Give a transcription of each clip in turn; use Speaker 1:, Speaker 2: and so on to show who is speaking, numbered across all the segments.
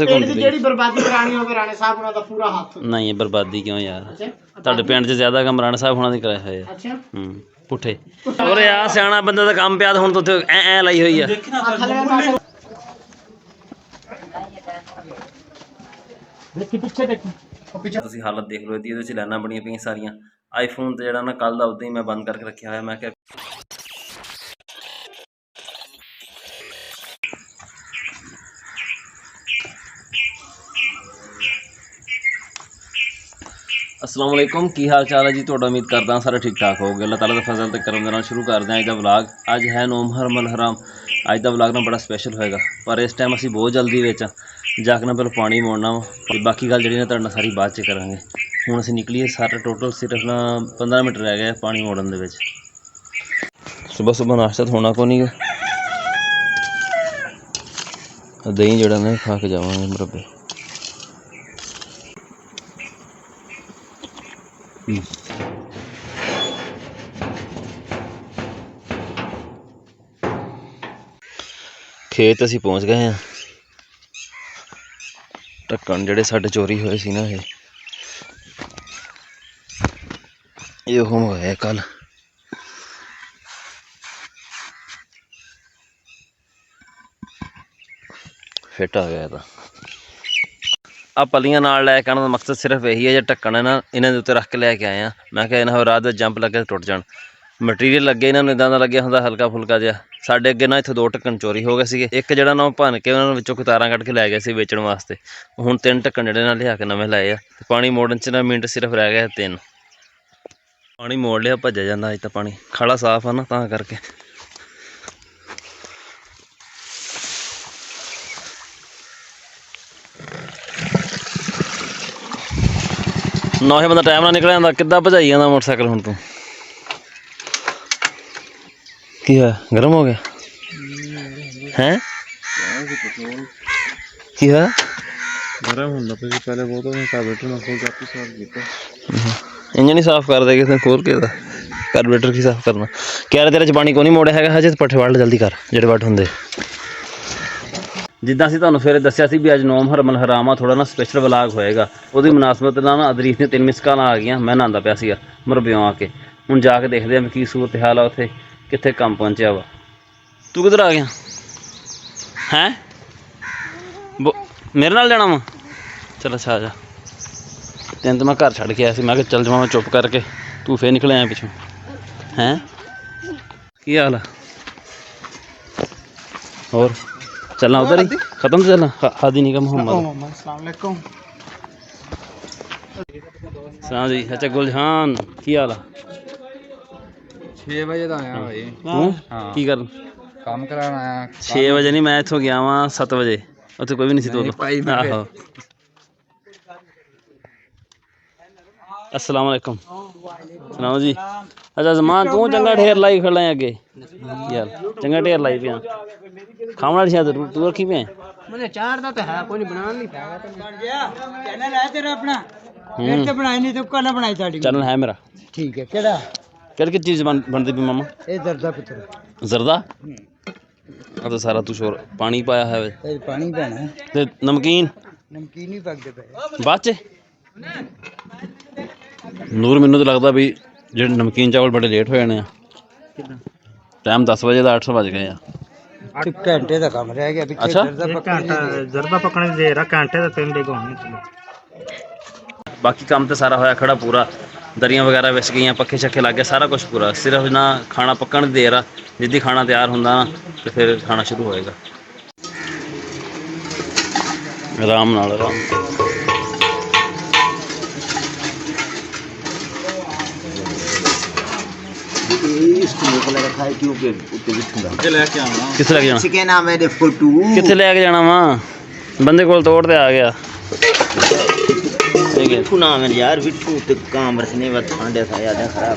Speaker 1: बर्बादी करानी होवे राणे साहब होना दा पूरा हाथ
Speaker 2: नहीं बर्बादी क्यों यार ਤੁਹਾਡੇ ਪਿੰਡ 'ਚ ਜ਼ਿਆਦਾ ਕੰਮ ਰਾਣਾ ਸਾਹਿਬ ਹੋਣਾ ਦੀ ਕਰਾਇਆ ਹੋਇਆ
Speaker 1: अच्छा
Speaker 2: ਪੁੱਠੇ ਔਰ ਆ ਸਿਆਣਾ ਬੰਦਾ ਦਾ ਕੰਮ ਪਿਆ ਹੁਣ ਤੂੰ ਐ ਲਾਈ ਹੋਈ ਆ
Speaker 1: देखी पीछे देखी
Speaker 2: ਤੁਸੀਂ ਹਾਲਤ ਦੇਖ ਲਓ ਇਹਦੀ, ਇਹਦੇ 'ਚ ਲਾਈਨਾਂ ਬਣੀਆਂ ਪਈਆਂ ਸਾਰੀਆਂ। ਆਈਫੋਨ ਤੇ ਜਿਹੜਾ ਨਾ ਕੱਲ ਦਾ ਉਦਾਂ ਹੀ ਮੈਂ ਬੰਦ ਕਰਕੇ ਰੱਖਿਆ ਹੋਇਆ। ਮੈਂ ਕਿਹਾ अस्सलाम वालेकुम, की हाल चाल है जी ਤੁਹਾਡਾ? उम्मीद करदा सारे ठीक ठाक होगे। अल्लाह ताला दा फजल ते करम दे नाल शुरू करदे हैं अज दा व्लॉग। अज है नोम हरमल हराम। अज दा व्लॉग ना बड़ा स्पैशल होएगा, पर इस टाइम असीं बहुत जल्दी विच जाके ना पहले पानी मोड़ना वा ते बाकी गल जिहड़ी ना तुहाडे नाल सारी बाद च करांगे। हुण असीं निकलीए, सारा टोटल सिर्फ ना 15 मिनट रह गए पानी मोड़न दे विच। सुबह सुबह नाश्ता तो होना को नहीं गा, दही जिहड़ा ना खा के जावांगे मुरब्बे। खेत असीं पहुँच गए हैं। ढक्कन जिहड़े साडे चोरी होए सी ना, ये होया कल। फिट आ गया था। आ पलियां नाल लैके आने का मकसद सिर्फ यही है, जो ढक्कन है ना इन्हां दे उत्ते रख के लैके आए हैं। मैं कहा इन्हां रात दे जंप लगे टुट जाण। मटीरियल लगे इन्हां नूं इदां दा लग्गिया हुंदा हल्का फुल्का जिहा। साडे अगे ना इत्थे 2 ढक्कन चोरी हो गए सीगे। एक जिहड़ा ना भन के उन्हां विचों कोई तारां कढ के लै गए सी बेचण वास्ते। हुण 3 ढक्कन जिहड़े ना लिया के नवें लाए आ। पानी मोड़न च ना मिंट सिर्फ रह गए 3। पानी मोड़ लिया, भज्या जांदा अज तां पानी। खाला साफ आ ना तां करके। ना ही बंदा टाइम ना निकल जाता, किद्दां भजाई जांदा मोटरसाइकिल। हुण तूं की होया, गर्म हो गया हैं? की होया?
Speaker 3: गर्म होंदा पे पहले बहुत कार्बोरेटर में खोल के साफ किया।
Speaker 2: इंजन ही साफ कर दे किसी खोल के, कार्बोरेटर की साफ करना। क्या तेरे च पानी को नहीं मोड़िया हैगा हजे? पट्ठे वड़ जल्दी कर जेडे वट होंदे। जिद्दां असीं तुहानूं फिर दस्सिया सी भी अज नोम हरमल हराम आ, थोड़ा ना स्पैशल व्लॉग होएगा। उहदी मुनासबत नाल ना अदरीस दी 3 मिस कॉलां आ गईयां। मैं नहांदा पिया सीगा मुरब्बियों आके। हुण जाके देखदे आ की सूरत हाल आ उत्थे, कित्थे कम पहुंचिया वा। तू किधर आ गया हैं? मेरे नाल जाना वा? चल अच्छा आ जा। तैन तो मैं घर छड्ड के आया सी, मैं कहा चल जावां चुप करके, तू फिर निकल आया पिछों हैं? की हाल है? और चलना उधर ही खत्म तो चलना। हादी नहीं का मोहम्मद।
Speaker 1: अस्सलाम वालेकुम।
Speaker 2: सलाम जी। अच्छा गुलजान की हाल है?
Speaker 3: 6 बजे दा आया भाई।
Speaker 2: तू की कर
Speaker 3: काम कराना आया।
Speaker 2: 6 बजे नहीं, मैं इत्थों गया वां 7 बजे। उत्थे कोई भी नहीं सी तो। आहो अस्सलाम वालेकुम। सलाम जी। अच्छा जमान तू चंगा ढेर लाई खड़ा है अगे यार, चंगा ढेर लाई पिया खाने वाली शायद तू रखी पे
Speaker 1: मुझे चार दा तो है कोई बनाना नहीं पाएगा। तो बन गया चैनल है तेरा अपना, फिर तो बनाई नहीं तो कल बनाई साडी।
Speaker 2: चैनल है मेरा,
Speaker 1: ठीक है। केड़ा
Speaker 2: केड़ी चीज बनती भी मामा?
Speaker 1: ए जर्दा पुत्र
Speaker 2: जर्दा। अब तो सारा तू शोर पानी पाया है
Speaker 1: ए पानी पाना
Speaker 2: ते नमकीन
Speaker 1: ही पक दे पे
Speaker 2: बाद च। नूर मैनू तो लगता भी जो नमकीन चावल बड़े लेट हो जाने। टाइम 10 बजे का 8 बज गए आ।
Speaker 1: घंटे का काम रह गया।
Speaker 2: अच्छा
Speaker 1: जर्दा पकने दे रहा घंटे का 3 डेग होने।
Speaker 2: बाकी काम तो सारा होया खड़ा पूरा। दरियां वगैरह विछ गई, पखे शखे लग गए, सारा कुछ पूरा। सिर्फ ना खाना पकन दी देर आ। जिद्दी खाना तैयार होंदा ना तो फिर खाना शुरू होएगा। आराम नाल आराम। कित्थे लेके जाना वा? बंदे कोल तोड़ ते आ गया।
Speaker 4: नाम है यार बिट्ठू ते काम रखने वा ठंडे था याद खराब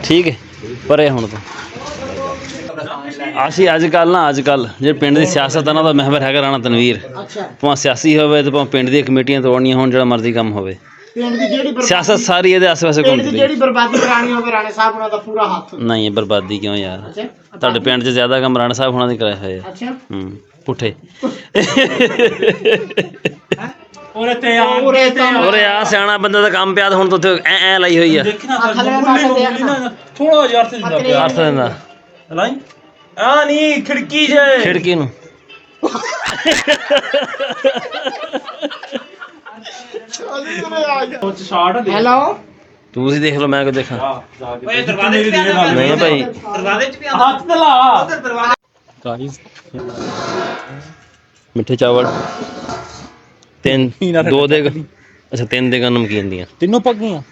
Speaker 2: ठीक है पर हुण तो आशी अजकल ना अजकल जे पिंड दी सियासत है ना, मैंबर है राणा तनवीर। भावें सियासी होवे ते भावें पिंड दी कमेटियां तोड़नियां होण, जिहड़ा मर्जी काम होवे,
Speaker 5: ਪਿੰਡ ਦੀ ਜਿਹੜੀ
Speaker 2: ਸਿਆਸਤ ਸਾਰੀ ਇਹਦੇ ਆਸ-ਪਾਸੇ
Speaker 5: ਪਿੰਡ
Speaker 2: ਘੁੰਮਦੀ
Speaker 5: ਦੀ
Speaker 2: ਪਈ।
Speaker 5: ਜਿਹੜੀ ਬਰਬਾਦੀ ਕਰਾਣੀ ਹੋਵੇ ਰਾਣੇ ਸਾਹਿਬ ਉਹਨਾਂ ਦਾ ਪੂਰਾ ਹੱਥ।
Speaker 2: ਨਹੀਂ ਬਰਬਾਦੀ ਕਿਉਂ ਯਾਰ,
Speaker 5: ਅੱਛਾ
Speaker 2: ਤੁਹਾਡੇ ਪਿੰਡ 'ਚ ਜ਼ਿਆਦਾ ਕੰਮ ਰਾਣਾ ਸਾਹਿਬ ਹੋਣਾ ਦੀ ਕਰਾਏ ਹੋਏ ਆ।
Speaker 5: ਅੱਛਾ
Speaker 2: ਪੁੱਠੇ
Speaker 5: ਉਰੇ ਤਾਂ
Speaker 2: ਉਰੇ ਆ ਸਿਆਣਾ ਬੰਦੇ ਦਾ ਕੰਮ ਪਿਆ ਤੇ ਹੁਣ ਤੂੰ ਉੱਥੇ ਐ ਲਾਈ ਹੋਈ ਆ।
Speaker 5: ਥੱਲੇ ਪਾਸੇ ਦੇਖ ਨਾ
Speaker 3: ਥੋੜਾ ਜਿਹਾ ਅਰਥ ਦਿੰਦਾ
Speaker 2: ਅਰਥ ਦਿੰਦਾ
Speaker 3: ਲਾਈ ਆ ਨਹੀਂ ਖਿੜਕੀ 'ਚ
Speaker 2: ਖਿੜਕੀ ਨੂੰ
Speaker 3: ਸ਼ਾਟ
Speaker 5: ਹੈਲੋ
Speaker 2: ਤੁਸੀਂ ਦੇਖ ਲਓ, ਮੈਂ ਕਿਉਂ ਦੇਖਾਂ।
Speaker 3: ਓਏ ਦਰਵਾਜ਼ੇ 'ਚ
Speaker 2: ਨਹੀਂ ਭਾਈ
Speaker 3: ਦਰਵਾਜ਼ੇ 'ਚ ਵੀ ਹੱਥ ਤੇ ਲਾ
Speaker 2: ਗਾਈਸ ਮਿੱਠੇ ਚਾਵਲ 2 ਦੇਗ, ਅੱਛਾ 3 ਦੇਗਾਂ ਨਮਕੀਨ ਦੀਆਂ
Speaker 3: ਤਿੰਨੋਂ ਪੱਕੀਆਂ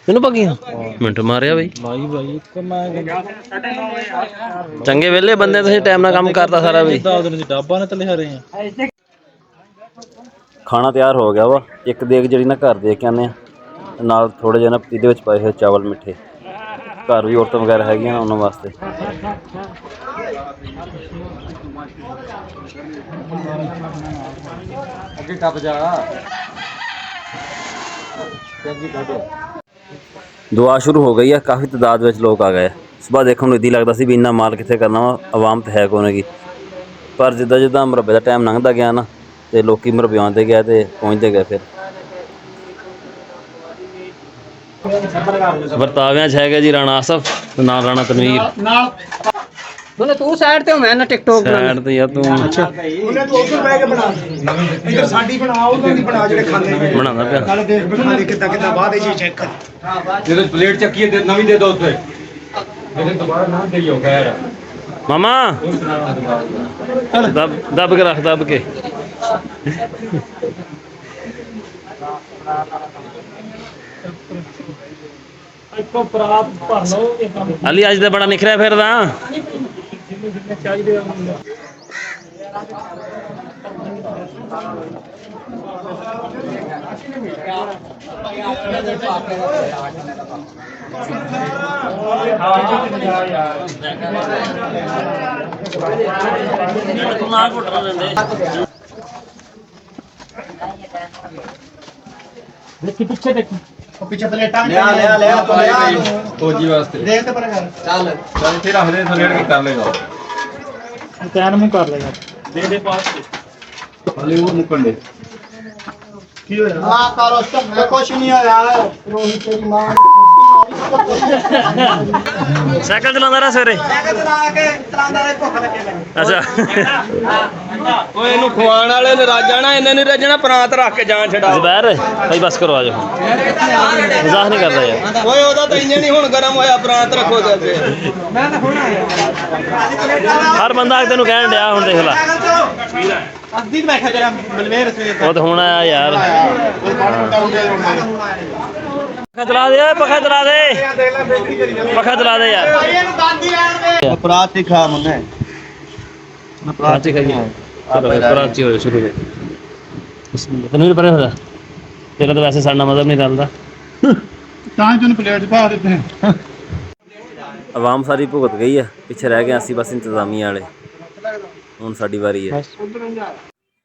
Speaker 2: ਤੈਨੂੰ ਪੱਕੀਆਂ ਮਿੰਟ ਮਾਰਿਆ ਬਈ।
Speaker 3: ਬਾਈ ਇੱਕ ਮੈਂ
Speaker 2: ਚੰਗੇ ਵੇਲੇ ਬੰਦੇ ਤੁਸੀਂ ਟਾਈਮ ਨਾਲ ਕੰਮ ਕਰਦਾ ਸਾਰਾ ਬਈ।
Speaker 3: ਉਹਦੇ ਚ ਡੱਬਾ ਨੇ ਤਲੇ ਹਰੇ ਆ।
Speaker 2: ਖਾਣਾ ਤਿਆਰ ਹੋ ਗਿਆ ਵਾ। ਇੱਕ ਦੇਗ ਜਿਹੜੀ ਨਾ ਘਰ ਦੇ ਕੇ ਆਨੇ ਆ, ਨਾਲ ਥੋੜੇ ਜਿਹੇ ਨਾ ਪਤੀਲੇ ਵਿੱਚ ਪਾਏ ਹੋਏ ਚਾਵਲ ਮਿੱਠੇ। ਘਰ ਵੀ ਔਰਤਾਂ ਵਗੈਰਾ ਹੈਗੀਆਂ ਨਾ ਉਹਨਾਂ ਵਾਸਤੇ।
Speaker 1: ਅੱਗੇ ਟੱਪ ਜਾ।
Speaker 2: ਦੁਆ ਸ਼ੁਰੂ ਹੋ ਗਈ ਆ, ਕਾਫੀ ਤਾਦਾਦ ਵਿੱਚ ਲੋਕ ਆ ਗਏ। ਸੁਬਾਹ ਦੇਖਣ ਨੂੰ ਇੱਦਾਂ ਲੱਗਦਾ ਸੀ ਵੀ ਇੰਨਾ ਮਾਲ ਕਿੱਥੇ ਕਰਨਾ ਵਾ, ਆਵਾਮ ਤਾਂ ਹੈ ਕੋਨੇ ਗੀ। ਪਰ ਜਿੱਦਾਂ ਜਿੱਦਾਂ ਮੁਰੱਬੇ ਦਾ ਟਾਈਮ ਲੰਘਦਾ ਗਿਆ ਨਾ ਤੇ ਲੋਕੀ ਮੁਰੱਬੇ ਆਉਂਦੇ ਗਏ ਤੇ ਪਹੁੰਚਦੇ ਗਏ। ਫਿਰ ਵਰਤਾਵਿਆਂ 'ਚ ਹੈਗਾ ਜੀ ਰਾਣਾ ਆਸਫ ਤੇ ਨਾਲ ਰਾਣਾ ਤਨਵੀਰ।
Speaker 5: ਨਾਲ
Speaker 1: ਬੋਲੇ ਤੂੰ ਸਾਈਡ ਤੇ ਹੋ, ਮੈਂ ਨਾ ਟਿਕਟੋਕ
Speaker 2: ਸਾਈਡ ਤੇ ਯਾਰ ਤੂੰ
Speaker 5: ਉਹਨੇ ਤੂੰ ਉੱਧਰ ਬਹਿ ਕੇ ਬਣਾ ਇੱਧਰ ਸਾਡੀ ਬਣਾ ਉਹਨਾਂ ਦੀ ਬਣਾ ਜਿਹੜੇ ਖਾਂਦੇ
Speaker 2: ਬਣਾਉਂਦਾ ਪਿਆ।
Speaker 5: ਨਾਲੇ ਦੇਖ ਬਣਾ ਦੇ ਕਿੱਦਾਂ ਬਾਅਦ ਵਿੱਚ ਚੈੱਕ ਕਰ।
Speaker 1: ਜਦੋਂ ਪਲੇਟ ਚੱਕੀ ਦੇ ਨਵੀਂ ਦੇ ਦੋ ਉੱਥੇ ਇਹਦੇ ਦੁਬਾਰਾ ਨਾ ਦੇਈਓ ਖੈਰ
Speaker 2: ਮਾਮਾ ਦਬ ਕੇ ਰੱਖ, ਦਬ ਕੇ।
Speaker 3: ਇੱਕੋ ਪ੍ਰਾਪ ਭਰ ਲਓ ਇਹ ਕੰਮ
Speaker 2: ਅਲੀ ਅੱਜ ਤਾਂ ਬੜਾ ਨਿਖਰਿਆ ਫਿਰਦਾ।
Speaker 3: ਚਾਹੀਦੇ ਆ। ਦੇਖੀ ਪਿੱਛੇ ਦੇਖੀ
Speaker 5: ਉਹ ਪਿੱਛੇ ਪਲੇਟਾਂ ਲਿਆ
Speaker 1: ਫੌਜੀ ਵਾਸਤੇ
Speaker 5: ਦੇਖ ਤੇ ਪਰ ਕਰ
Speaker 1: ਚੱਲ ਇੱਥੇ ਰੱਖ ਦੇ, ਥੱਲੇ ਕੀ ਕਰ ਲੇਗਾ।
Speaker 5: ਤੈਨ ਮੂੰਹ ਕਰ ਲੇਗਾ
Speaker 3: ਦੇ ਪਾਸ ਤੇ
Speaker 1: ਹਲੇ ਉਹ ਮੁੱਕਣ ਦੇ।
Speaker 5: ਕੀ ਹੋਇਆ? ਹਾਂ ਕਰੋ ਸਭ ਕੁਛ ਨਹੀਂ ਹੋਇਆ। ਰੋਹਿਤ ਤੇਰੀ ਮਾਂ
Speaker 2: ਸਾਈਕਲ ਚਲਾਉਂਦਾ ਰਿਹਾ ਸਵੇਰੇ।
Speaker 5: ਚਲਾਉਂਦਾ ਰਹੇ ਭੁੱਖ ਲੱਗੇ ਮੈਨੂੰ।
Speaker 2: ਅੱਛਾ
Speaker 1: ਓਏ ਇਹਨੂੰ ਖਵਾਉਣ ਵਾਲੇ ਨੇ ਰੱਜ ਜਾਣਾ, ਇਹਨੇ ਨਹੀਂ ਰੱਜਣਾ। ਪ੍ਰਾਂਤ ਰੱਖ ਕੇ ਜਾਨ ਛਡਾ।
Speaker 2: ਜ਼ੁਬੈਰ ਭਾਈ ਬਸ ਕਰੋ, ਆ ਜਾਓ। ਮਜ਼ਾਕ ਨਹੀਂ ਕਰਦਾ ਯਾਰ।
Speaker 1: ਓਏ ਉਹਦਾ ਤਾਂ ਇੰਜਣ ਹੀ ਹੁਣ ਗਰਮ ਹੋਇਆ, ਪ੍ਰਾਂਤ ਰੱਖੋ ਤੇ ਮੈਂ ਤਾਂ ਹੁਣ ਆਇਆ।
Speaker 2: ਹਰ ਬੰਦਾ ਤੈਨੂੰ ਕਹਿਣ ਡਿਆ, ਹੁਣ ਦੇਖ ਲੈ।
Speaker 5: ਅੱਧੀ ਬੈਠਾ ਜਰਾ ਬਲਵੇਰ ਸਵੇਰ
Speaker 2: ਉਹ ਤਾਂ ਹੁਣ ਆਇਆ ਯਾਰ। ਪੱਖਾ ਚਲਾ ਦੇ, ਪੱਖਾ ਚਲਾ ਦੇ, ਪੱਖਾ ਚਲਾ ਦੇ ਯਾਰ।
Speaker 5: ਇਹਨੂੰ ਦਾਦੀ ਲੈਣ ਦੇ।
Speaker 4: ਪ੍ਰਾਤ ਖਾ ਮੁੰਨੇ
Speaker 2: ਪ੍ਰਾਚੀ ਖਾਈਏ। ਪ੍ਰਾਚੀ ਹੋਏ ਸ਼ੁਰੂ ਦੇ। ਤੈਨੂੰ ਵੀ ਪਰੇ ਹੋਦਾ, ਤੇਰਾ ਤਾਂ ਵੈਸੇ ਸਾਡਾ ਮਤਲਬ ਨਹੀਂ ਰਲਦਾ।
Speaker 5: ਤਾਂ ਹੀ ਤੈਨੂੰ ਪਲੇਟ 'ਚ ਪਾ ਦਿੱਤੇ।
Speaker 2: ਆਵਾਮ ਸਾਰੀ ਭੁਗਤ ਗਈ ਆ, ਪਿੱਛੇ ਰਹਿ ਗਏ ਅਸੀਂ ਬਸ ਇੰਤਜ਼ਾਮੀਆਂ ਵਾਲੇ। ਹੁਣ ਸਾਡੀ ਵਾਰੀ ਹੈ।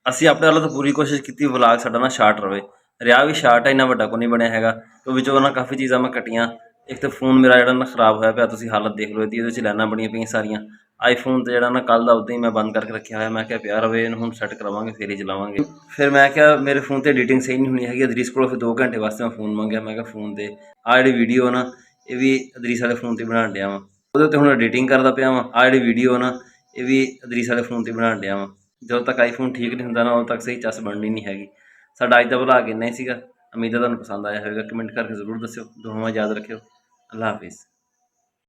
Speaker 2: ਅਸੀਂ ਆਪਣੇ ਵੱਲੋਂ ਤਾਂ ਪੂਰੀ ਕੋਸ਼ਿਸ਼ ਕੀਤੀ ਵਲੌਗ ਸਾਡਾ ਨਾ ਸ਼ਾਰਟ ਰਵੇ। ਰਿਹਾ ਵੀ ਸ਼ਾਰਟ ਹੈ, ਇੰਨਾ ਵੱਡਾ ਕੋ ਨਹੀਂ ਬਣਿਆ ਹੈਗਾ। ਤੇ ਵਿੱਚੋਂ ਨਾ ਕਾਫੀ ਚੀਜ਼ਾਂ ਮੈਂ ਕੱਟੀਆਂ। ਇੱਕ ਤਾਂ ਫੋਨ ਮੇਰਾ ਜਿਹੜਾ ਨਾ ਖਰਾਬ ਹੋਇਆ ਪਿਆ, ਤੁਸੀਂ ਹਾਲਤ ਦੇਖ ਲਓ ਇਹਦੀ। ਇਹਦੇ 'ਚ ਲਾਈਨਾਂ ਬਣੀਆਂ ਪਈਆਂ ਸਾਰੀਆਂ। ਆਈਫੋਨ ਤੇ ਜਿਹੜਾ ਨਾ ਕੱਲ੍ਹ ਦਾ ਉੱਦਾਂ ਹੀ ਮੈਂ ਬੰਦ ਕਰਕੇ ਰੱਖਿਆ ਹੋਇਆ। ਮੈਂ ਕਿਹਾ ਪਿਆ ਰਵੇ, ਇਹਨੂੰ ਹੁਣ ਸੈੱਟ ਕਰਾਵਾਂਗੇ ਫਿਰ ਹੀ ਚਲਾਵਾਂਗੇ। ਫਿਰ ਮੈਂ ਕਿਹਾ ਮੇਰੇ ਫੋਨ ਤੇ ਐਡੀਟਿੰਗ ਸਹੀ ਨਹੀਂ ਹੋਣੀ ਹੈਗੀ। ਅਦਰੀਸ ਕੋਲੋਂ ਫਿਰ 2 ਘੰਟੇ ਵਾਸਤੇ ਮੈਂ ਫੋਨ ਮੰਗਿਆ। ਮੈਂ ਕਿਹਾ ਫੋਨ ਦੇ ਆਹ ਜਿਹੜੀ ਵੀਡੀਓ ਨਾ ਇਹ ਵੀ ਅਦਰੀਸ ਵਾਲੇ ਫੋਨ 'ਤੇ ਬਣਾਉਣ ਡਿਆ ਵਾਂ। ਉਹਦੇ ਉੱਤੇ ਹੁਣ ਐਡੀਟਿੰਗ ਕਰਦਾ ਪਿਆ ਵਾਂ। ਆਹ ਜਿਹੜੀ ਵੀਡੀਓ ਨਾ ਇਹ ਵੀ ਅਦਰੀਸ ਵਾਲੇ ਫੋਨ 'ਤੇ ਬਣਾਉਣ ਡਿਆ ਵਾਂ। ਜਦੋਂ ਤੱਕ ਆਈਫੋਨ ਠੀਕ ਨਹੀਂ ਹੁੰਦਾ ਨਾ ਉਦੋਂ ਤੱਕ ਸਹੀ ਚੱਸ ਬਣਨੀ ਨਹੀਂ ਹੈਗੀ। ਸਾਡਾ ਅੱਜ ਦਾ ਵਲੌਗ ਇੰਨਾ ਹੀ ਸੀਗਾ। ਉਮੀਦ ਹੈ ਤੁਹਾਨੂੰ ਪਸੰਦ ਆਇਆ ਹੋਵੇਗਾ। ਕਮੈਂਟ ਕਰਕੇ ਜ਼ਰੂਰ ਦੱਸਿਓ। ਦੁਆਵਾਂ ਯਾਦ ਰੱਖਿਓ। ਅੱਲਾ ਹਾਫਿਜ਼।